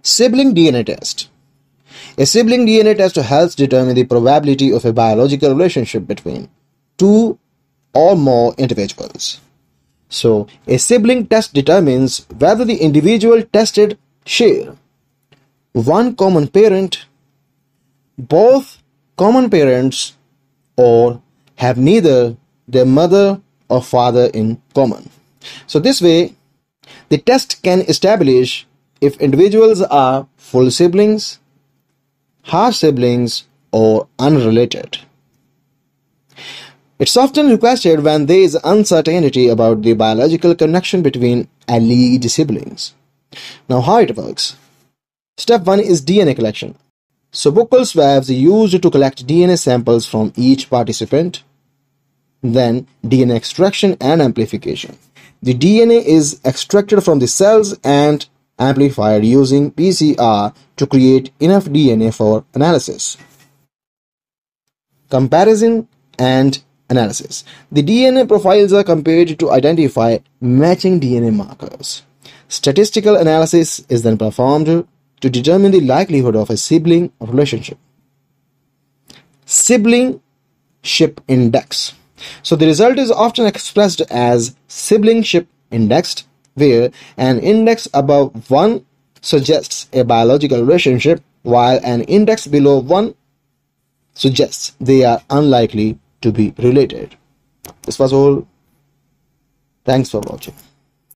Sibling DNA test. A sibling DNA test helps determine the probability of a biological relationship between two or more individuals. So, a sibling test determines whether the individual tested share one common parent, both common parents, or have neither their mother or father in common. So, this way, the test can establish if individuals are full siblings, half siblings, or unrelated. It's often requested when there is uncertainty about the biological connection between alleged siblings. Now, how it works? Step 1 is DNA collection. So, buccal swabs are used to collect DNA samples from each participant. Then, DNA extraction and amplification. The DNA is extracted from the cells and amplified using PCR to create enough DNA for analysis. Comparison and analysis. The DNA profiles are compared to identify matching DNA markers. Statistical analysis is then performed to determine the likelihood of a sibling relationship. Siblingship index. So the result is often expressed as siblingship indexed, where an index above 1 suggests a biological relationship, while an index below 1 suggests they are unlikely to be related. This was all. Thanks for watching.